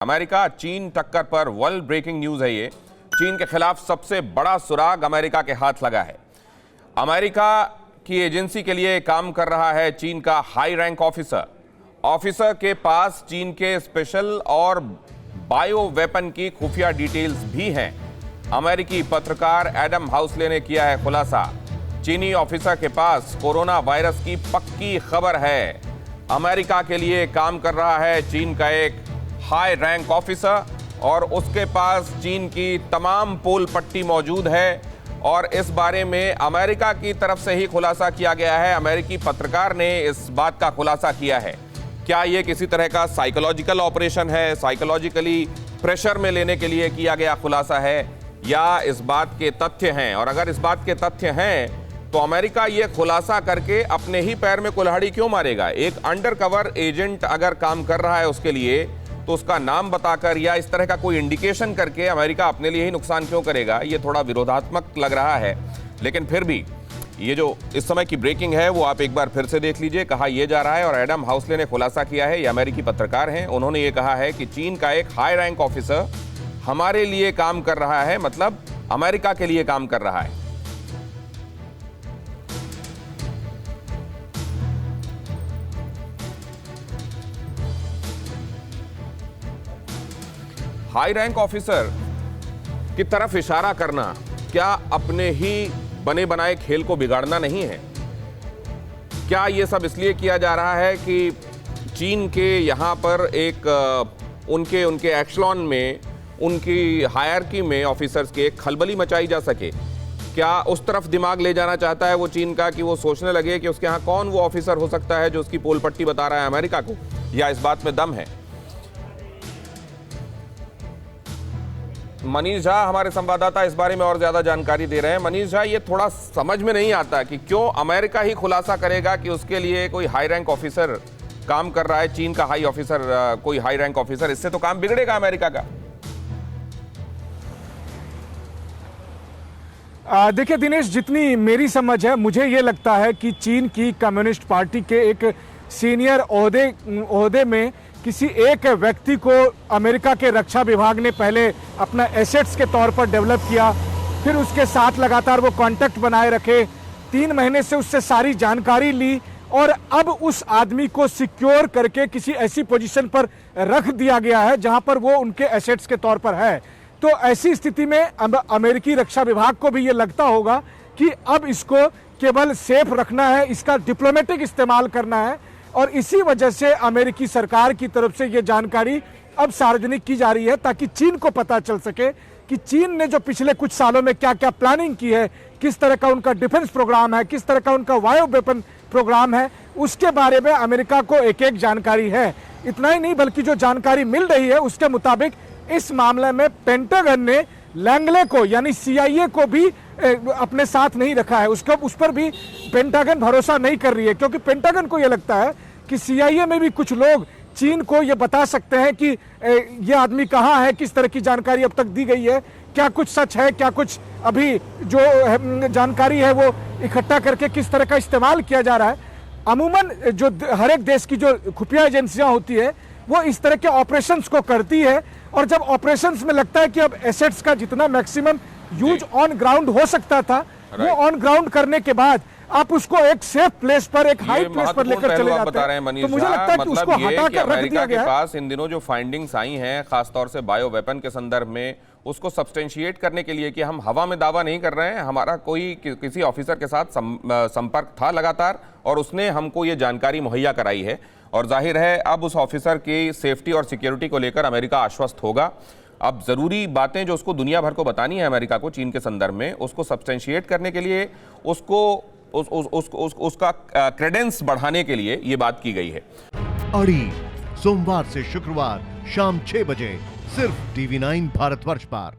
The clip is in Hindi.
अमेरिका चीन टक्कर पर वर्ल्ड ब्रेकिंग न्यूज है ये। चीन के खिलाफ सबसे बड़ा सुराग अमेरिका के हाथ लगा है। अमेरिका की एजेंसी के लिए काम कर रहा है चीन का हाई रैंक ऑफिसर के पास चीन के स्पेशल और बायो वेपन की खुफिया डिटेल्स भी हैं। अमेरिकी पत्रकार एडम हाउसले ने किया है खुलासा। चीनी ऑफिसर के पास कोरोना वायरस की पक्की खबर है। अमेरिका के लिए काम कर रहा है चीन का एक हाई रैंक ऑफिसर और उसके पास चीन की तमाम पोल पट्टी मौजूद है और इस बारे में अमेरिका की तरफ से ही खुलासा किया गया है। अमेरिकी पत्रकार ने इस बात का खुलासा किया है। क्या ये किसी तरह का साइकोलॉजिकल ऑपरेशन है, साइकोलॉजिकली प्रेशर में लेने के लिए किया गया खुलासा है, या इस बात के तथ्य हैं? और अगर इस बात के तथ्य हैं तो अमेरिका ये खुलासा करके अपने ही पैर में कुल्हाड़ी क्यों मारेगा? एक अंडरकवर एजेंट अगर काम कर रहा है उसके लिए तो उसका नाम बताकर या इस तरह का कोई इंडिकेशन करके अमेरिका अपने लिए ही नुकसान क्यों करेगा? ये थोड़ा विरोधात्मक लग रहा है। लेकिन फिर भी ये जो इस समय की ब्रेकिंग है वो आप एक बार फिर से देख लीजिए। कहा यह जा रहा है और एडम हाउसले ने खुलासा किया है, ये अमेरिकी पत्रकार हैं, उन्होंने ये कहा है कि चीन का एक हाई रैंक ऑफिसर हमारे लिए काम कर रहा है, मतलब अमेरिका के लिए काम कर रहा है। हाई रैंक ऑफिसर की तरफ इशारा करना क्या अपने ही बने बनाए खेल को बिगाड़ना नहीं है? क्या यह सब इसलिए किया जा रहा है कि चीन के यहां पर एक उनके एक्शलॉन में, उनकी हायरकी में ऑफिसर्स के एक खलबली मचाई जा सके? क्या उस तरफ दिमाग ले जाना चाहता है वो चीन का कि वो सोचने लगे कि उसके यहाँ कौन वो ऑफिसर हो सकता है जो उसकी पोल पट्टी बता रहा है अमेरिका को? या इस बात में दम है? मनीष झा हमारे संवाददाता इस बारे में और ज्यादा जानकारी दे रहे हैं। मनीष झा, ये थोड़ा समझ में नहीं आता कि क्यों अमेरिका ही खुलासा करेगा कि उसके लिए कोई हाई रैंक ऑफिसर काम कर रहा है, चीन का हाई ऑफिसर, कोई हाई रैंक ऑफिसर। इससे तो काम बिगड़ेगा अमेरिका का। देखिए दिनेश, जितनी मेरी समझ है मुझे ये लगता है कि चीन की कम्युनिस्ट पार्टी के एक सीनियर ओहदे में किसी एक व्यक्ति को अमेरिका के रक्षा विभाग ने पहले अपना एसेट्स के तौर पर डेवलप किया, फिर उसके साथ लगातार वो कांटेक्ट बनाए रखे, 3 महीने से उससे सारी जानकारी ली और अब उस आदमी को सिक्योर करके किसी ऐसी पोजीशन पर रख दिया गया है जहां पर वो उनके एसेट्स के तौर पर है। तो ऐसी स्थिति में अमेरिकी रक्षा विभाग को भी ये लगता होगा कि अब इसको केवल सेफ रखना है, इसका डिप्लोमेटिक इस्तेमाल करना है और इसी वजह से अमेरिकी सरकार की तरफ से ये जानकारी अब सार्वजनिक की जा रही है ताकि चीन को पता चल सके कि चीन ने जो पिछले कुछ सालों में क्या क्या प्लानिंग की है, किस तरह का उनका डिफेंस प्रोग्राम है, किस तरह का उनका बायो वेपन प्रोग्राम है, उसके बारे में अमेरिका को एक एक जानकारी है। इतना ही नहीं बल्कि जो जानकारी मिल रही है उसके मुताबिक इस मामले में पेंटागन ने लैंगले को यानी CIA को भी अपने साथ नहीं रखा है। उस पर भी पेंटागन भरोसा नहीं कर रही है क्योंकि पेंटागन को यह लगता है कि CIA में भी कुछ लोग चीन को यह बता सकते हैं कि यह आदमी कहाँ है, किस तरह की जानकारी अब तक दी गई है, क्या कुछ सच है, क्या कुछ अभी जो जानकारी है वो इकट्ठा करके किस तरह का इस्तेमाल किया जा रहा है। अमूमन जो हर एक देश की जो खुफिया एजेंसियां होती है वो इस तरह के ऑपरेशंस को करती है और जब ऑपरेशंस में लगता है कि अब एसेट्स का जितना मैक्सिमम यूज ऑन ग्राउंड हो सकता था वो ऑन ग्राउंड करने के बाद आप उसको एक सेफ प्लेस पर, एक हाई प्लेस पर लेकर चले जाते हैं। तो मुझे लगता है कि उसको हटा कर रख दिया गया है। पास इन दिनों जो फाइंडिंग्स आई हैं खासतौर से बायो वेपन के संदर्भ में, उसको सब्सटेंशिएट करने के लिए कि हम हवा में दावा नहीं कर रहे हैं, हमारा कोई किसी ऑफिसर के साथ संपर्क था लगातार और उसने हमको ये जानकारी मुहैया कराई है और जाहिर है अब उस ऑफिसर की सेफ्टी और सिक्योरिटी को लेकर अमेरिका आश्वस्त होगा। अब जरूरी बातें जो उसको दुनिया भर को बतानी है अमेरिका को चीन के संदर्भ में, उसको सब्सटेंशिएट करने के लिए, उसका क्रेडेंस बढ़ाने के लिए ये बात की गई है। अड़ी सोमवार से शुक्रवार शाम 6 बजे सिर्फ TV9 भारतवर्ष पर।